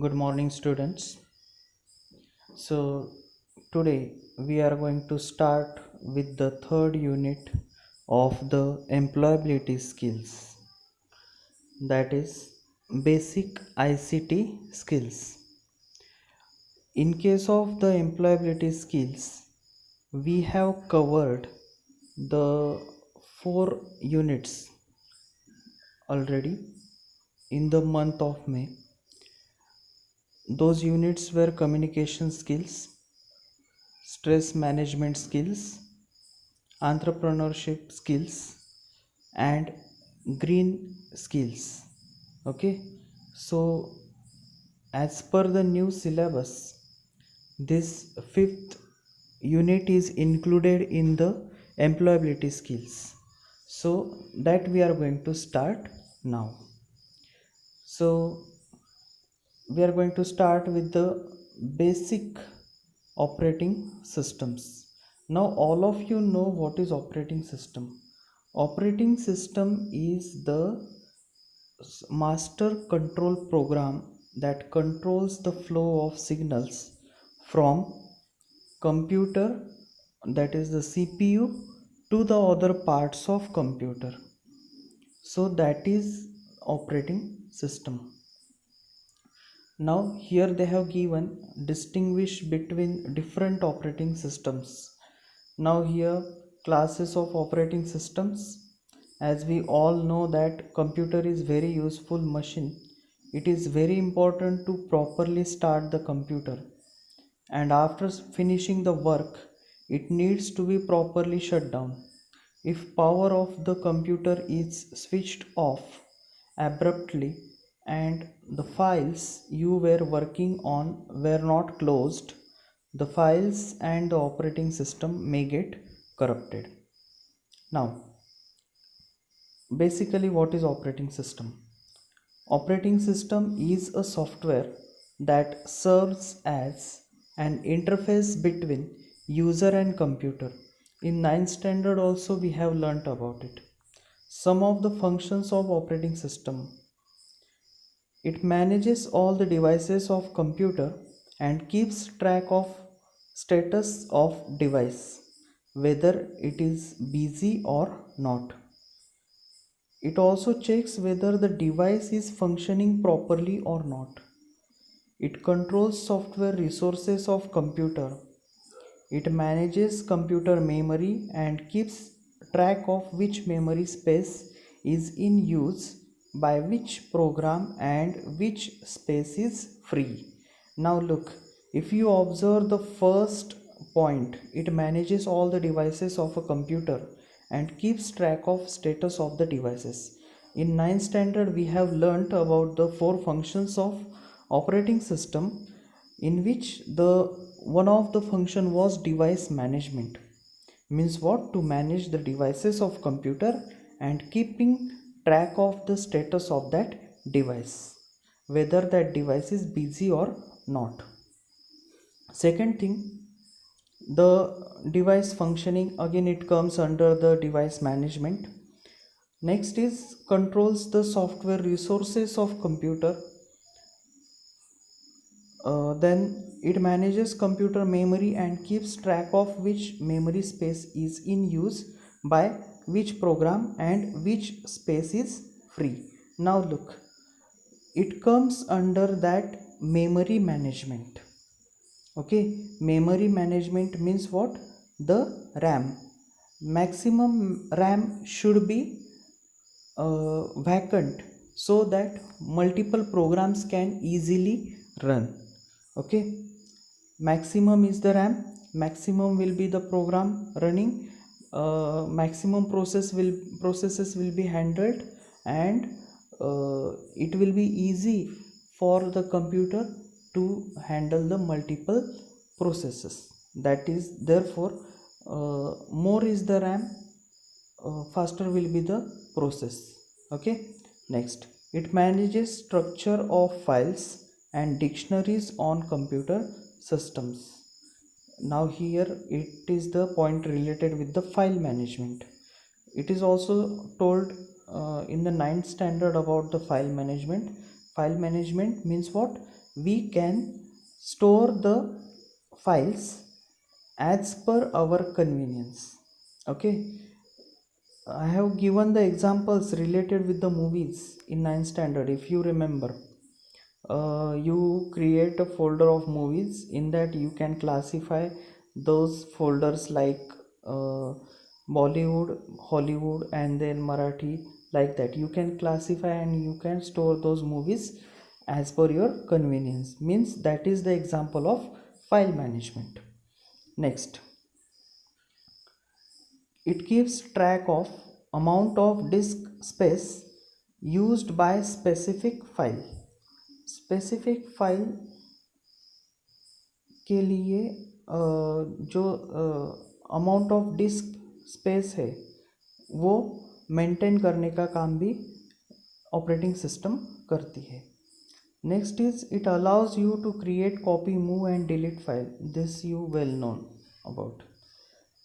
Good morning, students. So, today we are going to start with the third unit of the employability skills, that is, basic ICT skills. In case of the employability skills, we have covered the four units already in the month of May. Those units were communication skills, stress management skills, entrepreneurship skills, and green skills. Okay, so as per the new syllabus, this fifth unit is included in the employability skills, so that we are going to start now. So we are going to start with the basic operating systems. Now all of you know what is operating system. Operating system is the master control program that controls the flow of signals from computer, that is the CPU, to the other parts of computer. So that is operating system. Now here they have given distinguish between different operating systems. Now here classes of operating systems. As we all know that computer is very useful machine, it is very important to properly start the computer, and after finishing the work it needs to be properly shut down. If power of the computer is switched off abruptly and the files you were working on were not closed, the files and the operating system may get corrupted. Now, basically, what is operating system? Operating system is a software that serves as an interface between user and computer. In 9th standard also we have learnt about it. Some of the functions of operating system: it manages all the devices of computer and keeps track of status of device, whether it is busy or not. It also checks whether the device is functioning properly or not. It controls software resources of computer. It manages computer memory and keeps track of which memory space is in use by which program and which space is free. Now look, if you observe the first point, it manages all the devices of a computer and keeps track of status of the devices. In 9th standard we have learnt about the four functions of operating system, in which the one of the function was device management. Means what? To manage the devices of computer and keeping track of the status of that device, whether that device is busy or not. Second thing, the device functioning, again it comes under the device management. Next is controls the software resources of computer. Then it manages computer memory and keeps track of which memory space is in use by which program and which space is free. Now look, it comes under that memory management. Okay, memory management means what? The RAM. Maximum RAM should be vacant so that multiple programs can easily run. Okay, maximum is the RAM, maximum will be the program running, maximum processes will be handled, and it will be easy for the computer to handle the multiple processes. That is, therefore, more is the RAM, faster will be the process. Okay, next, it manages structure of files and dictionaries on computer systems. Now here it is the point related with the file management. It is also told in the 9th standard about the file management. File management means what? We can store the files as per our convenience. Okay, I have given the examples related with the movies in 9th standard. If you remember, you create a folder of movies. In that you can classify those folders like Bollywood, Hollywood, and then Marathi, like that. You can classify and you can store those movies as per your convenience. Means that is the example of file management. Next, it keeps track of amount of disk space used by specific file. Specific file के लिए जो amount of disc space है वो maintain करने का काम भी operating system करती है. Next is it allows you to create copy move and delete file. This you well known about.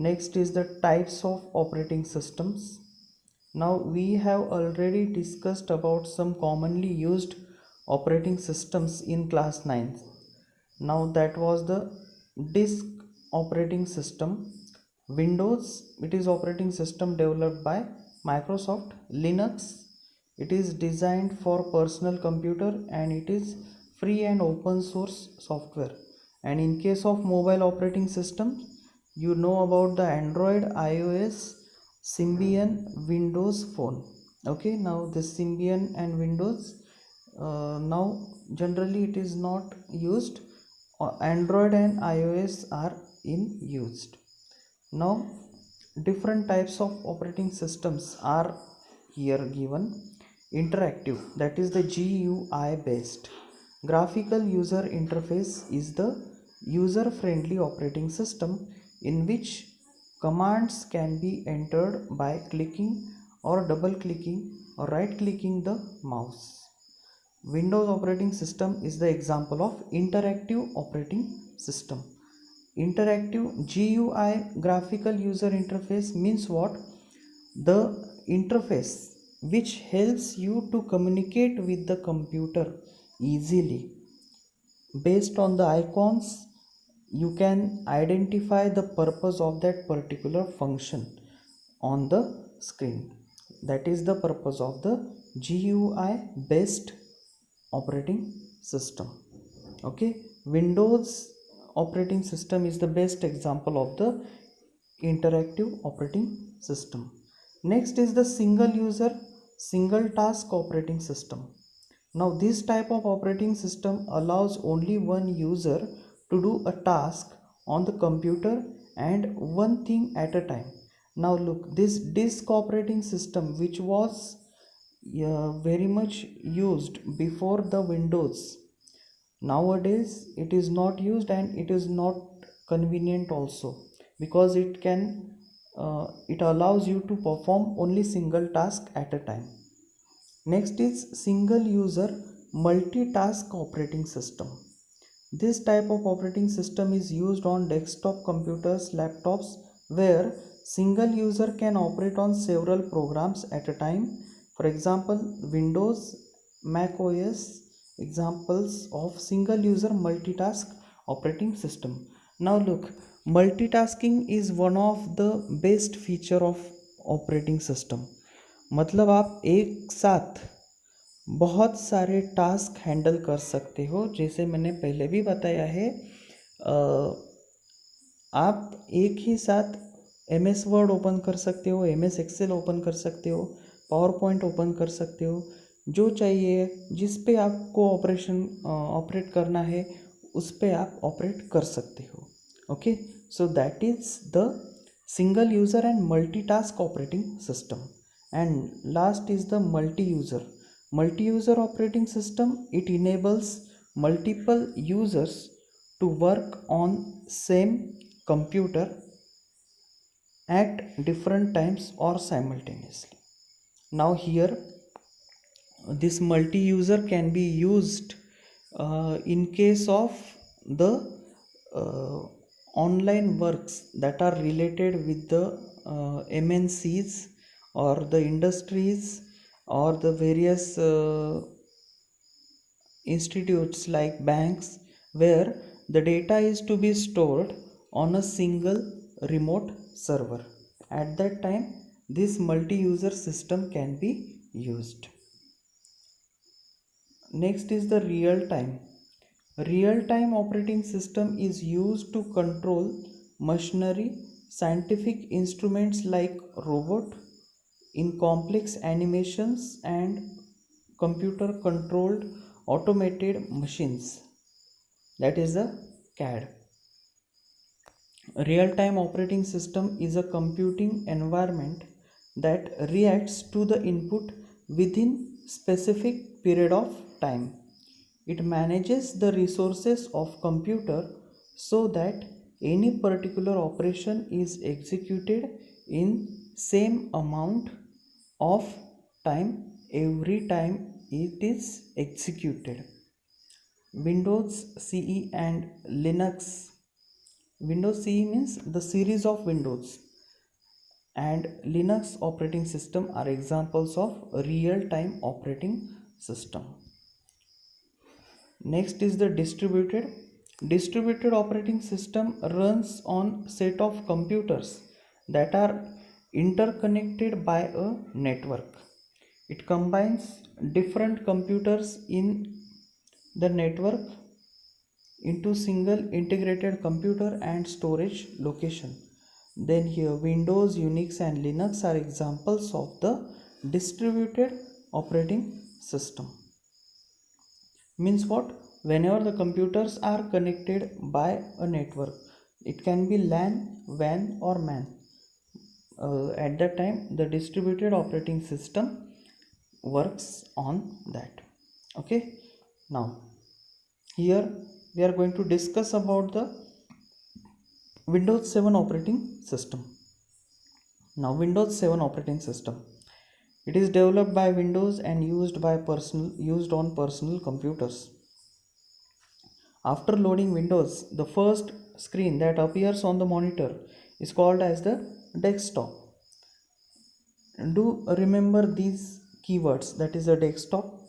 Next is the types of operating systems. Now we have already discussed about some commonly used operating systems in class 9. Now that was the disk operating system. Windows, it is operating system developed by Microsoft. Linux, it is designed for personal computer and it is free and open source software. And in case of mobile operating system, you know about the Android, iOS, Symbian, Windows Phone. Okay, now this Symbian and Windows, now generally it is not used. Android and iOS are in used. Now different types of operating systems are here given. Interactive, that is the GUI based. Graphical user interface is the user friendly operating system in which commands can be entered by clicking or double clicking or right clicking the mouse. Windows operating system is the example of interactive operating system. Interactive GUI, graphical user interface, means what? The interface which helps you to communicate with the computer easily. Based on the icons, you can identify the purpose of that particular function on the screen. That is the purpose of the GUI based operating system. Okay, Windows operating system is the best example of the interactive operating system. Next is the single user, single task operating system. Now this type of operating system allows only one user to do a task on the computer and one thing at a time. Now look, this disk operating system, which was very much used before the Windows, nowadays it is not used and it is not convenient also, because it allows you to perform only single task at a time. Next is single user multitask operating system. This type of operating system is used on desktop computers, laptops, where single user can operate on several programs at a time. For example, Windows, Mac OS, examples of single user multitask operating system. Now look, multitasking is one of the best feature of operating system. मतलब आप एक साथ बहुत सारे task handle कर सकते हो. जैसे मैंने पहले भी बताया है, आप एक ही साथ MS वर्ड ओपन कर सकते हो, MS एक्सेल ओपन कर सकते हो, पावर पॉइंट ओपन कर सकते हो. जो चाहिए, जिस पे आपको ऑपरेट करना है, उस पे आप ऑपरेट कर सकते हो. Okay, so that is the single user and multitask operating system. And last is the multi-user. Multi-user operating system, it enables multiple users to work on same computer at different times or simultaneously. Now here, this multi-user can be used in case of the online works that are related with the MNCs or the industries or the various institutes like banks, where the data is to be stored on a single remote server. At that time, this multi-user system can be used. Next is the real time. Real time operating system is used to control machinery, scientific instruments like robot in complex animations and computer controlled automated machines, that is a CAD. Real time operating system is a computing environment that reacts to the input within specific period of time. It manages the resources of computer so that any particular operation is executed in same amount of time every time it is executed. Windows CE and Linux. Windows CE means the series of Windows, and Linux operating system are examples of real-time operating system. Next is the distributed. Distributed operating system runs on set of computers that are interconnected by a network. It combines different computers in the network into single integrated computer and storage location. Then here Windows, Unix and Linux are examples of the distributed operating system. Means what? Whenever the computers are connected by a network, it can be LAN, WAN or MAN. At that time the distributed operating system works on that. Okay, now here we are going to discuss about the Windows 7 operating system. Now Windows 7 operating system, it is developed by Windows and used on personal computers. After loading Windows, the first screen that appears on the monitor is called as the desktop. Do remember these keywords, that is a desktop.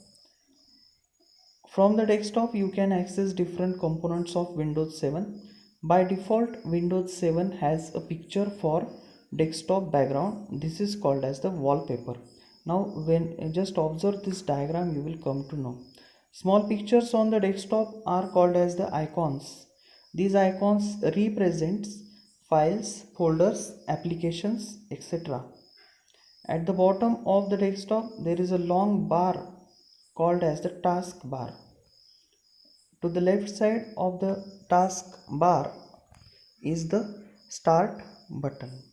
From the desktop you can access different components of Windows 7. By default, Windows 7 has a picture for desktop background. This is called as the wallpaper. Now when just observe this diagram, you will come to know. Small pictures on the desktop are called as the icons. These icons represents files, folders, applications, etc. At the bottom of the desktop there is a long bar called as the task bar. To the left side of the task bar is the start button.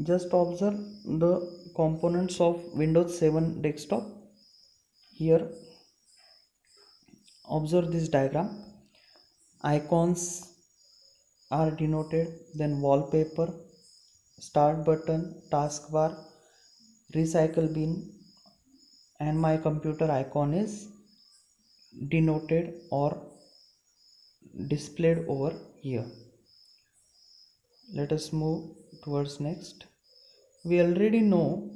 Just observe the components of Windows 7 desktop. Here observe this diagram. Icons are denoted, then wallpaper, start button, taskbar, recycle bin, and my computer icon is denoted or displayed over here. Let us move towards next. We already know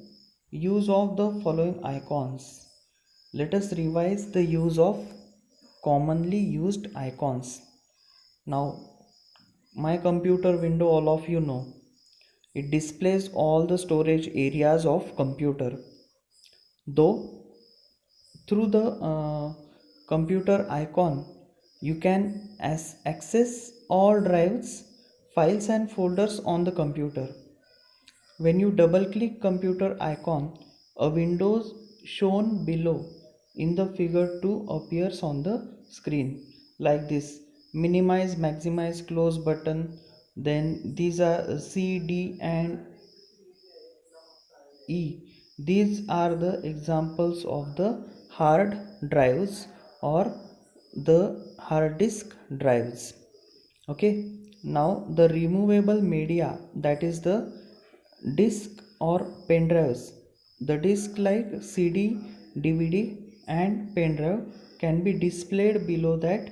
use of the following icons. Let us revise the use of commonly used icons. Now my computer window, all of you know, it displays all the storage areas of computer. Though through the computer icon you can access all drives, files and folders on the computer. When you double click computer icon, a window shown below in the figure 2 appears on the screen like this: minimize, maximize, close button. Then these are C, D and E. These are the examples of the hard drives or the hard disk drives. Okay, now the removable media, that is the disk or pen drives. The disk like CD, DVD and pen drive can be displayed below that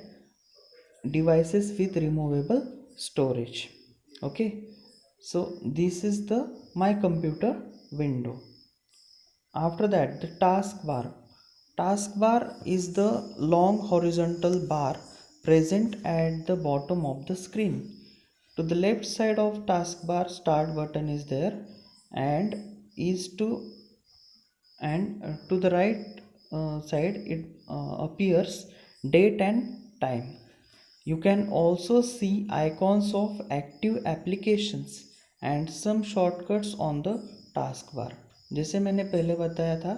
devices with removable storage. Okay, so this is the my computer window. After that, the taskbar. Taskbar is the long horizontal bar present at the bottom of the screen. To the left side of taskbar, start button is there, and is to to the right side it appears date and time. You can also see icons of active applications and some shortcuts on the taskbar. जैसे मैंने पहले बताया था,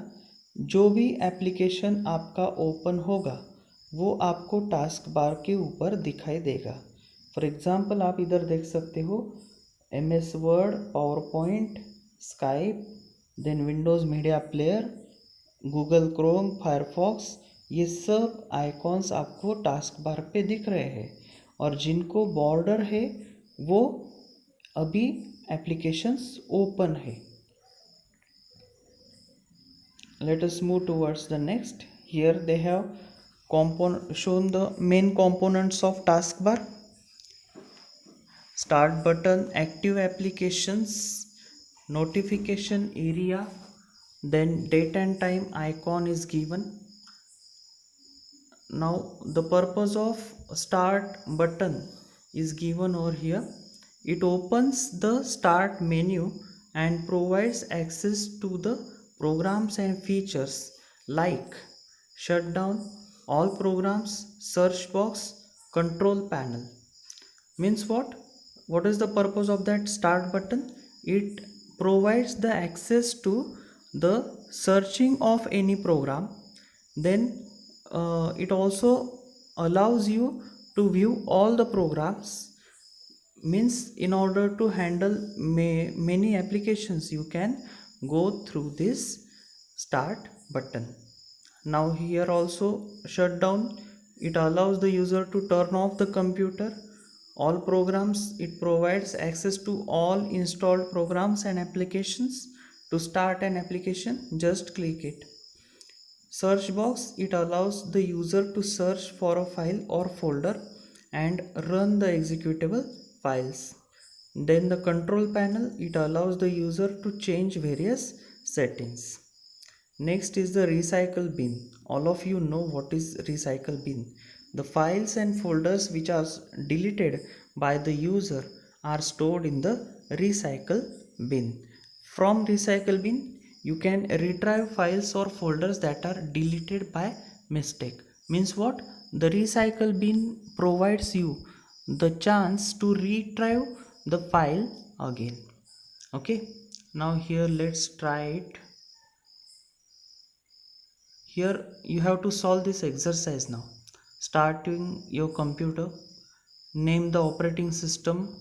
जो भी application आपका open होगा वो आपको टास्क बार के ऊपर दिखाई देगा. फॉर एग्जांपल आप इधर देख सकते हो MS Word, PowerPoint, Skype, then Windows Media Player, Google Chrome, Firefox, ये सब आइकॉन्स आपको टास्क बार पे दिख रहे हैं. और जिनको बॉर्डर है वो अभी एप्लीकेशंस ओपन है. Let us move towards the next. Here they have shown the main components of taskbar. Start button, active applications, notification area, then date and time icon is given. Now the purpose of start button is given over here. It opens the start menu and provides access to the programs and features like shutdown, all programs, search box, control panel. Means what is the purpose of that start button? It provides the access to the searching of any program. Then it also allows you to view all the programs. Means in order to handle many applications you can go through this start button. Now here also shutdown, it allows the user to turn off the computer. All programs, it provides access to all installed programs and applications. To start an application, just click it. Search box, it allows the user to search for a file or folder and run the executable files. Then the control panel, it allows the user to change various settings. Next is the recycle bin. All of you know what is recycle bin. The files and folders which are deleted by the user are stored in the recycle bin. From recycle bin you can retrieve files or folders that are deleted by mistake. Means what? The recycle bin provides you the chance to retrieve the file again. Okay, now here let's try it. Here you have to solve this exercise now. Starting your computer, name the operating system,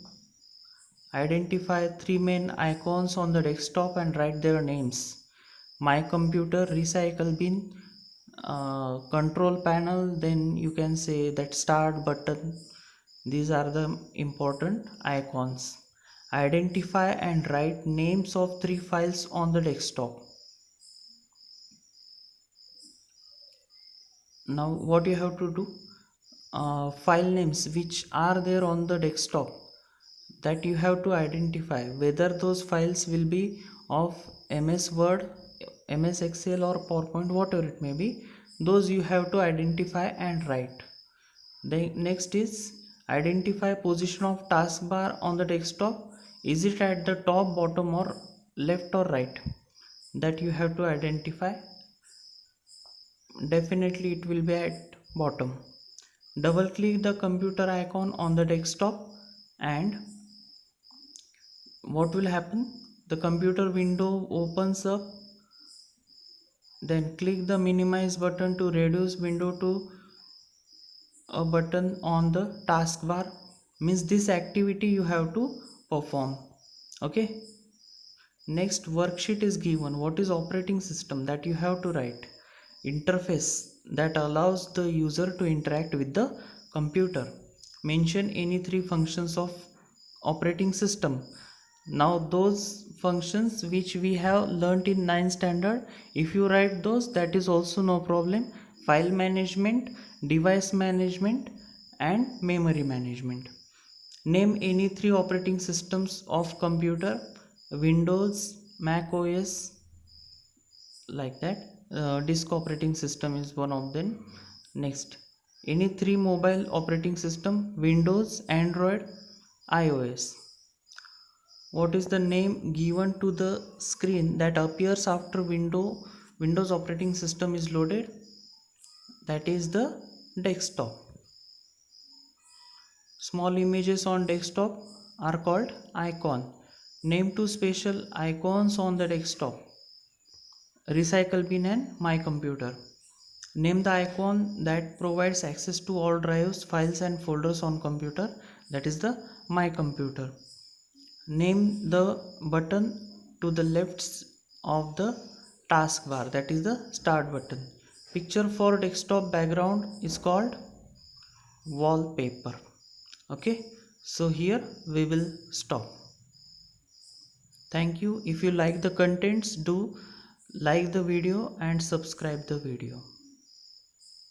identify three main icons on the desktop and write their names. My computer, recycle bin, control panel, then you can say that start button. These are the important icons. Identify and write names of three files on the desktop. Now what you have to do, file names which are there on the desktop, that you have to identify whether those files will be of MS Word, MS Excel or PowerPoint, whatever it may be. Those you have to identify and write. The next is identify position of taskbar on the desktop. Is it at the top, bottom or left or right? That you have to identify. Definitely it will be at bottom. Double click the computer icon on the desktop and what will happen? The computer window opens up. Then click the minimize button to reduce window to a button on the taskbar. Means this activity you have to perform. Okay. Next worksheet is given. What is operating system? That you have to write. Interface, that allows the user to interact with the computer. Mention any three functions of operating system. Now those functions which we have learnt in 9th standard, if you write those, that is also no problem. File management, device management and memory management. Name any three operating systems of computer: Windows, Mac OS, like that. disk operating system is one of them. Next, any three mobile operating system: Windows, Android, iOS. What is the name given to the screen that appears after Windows operating system is loaded? That is the desktop. Small images on desktop are called icon. Name two special icons on the desktop: recycle bin and my computer. Name the icon that provides access to all drives, files and folders on computer. That is the my computer. Name the button to the left of the taskbar. That is the start button. Picture for desktop background is called wallpaper. Okay, so here we will stop. Thank you. If you like the contents, do like the video and subscribe the video.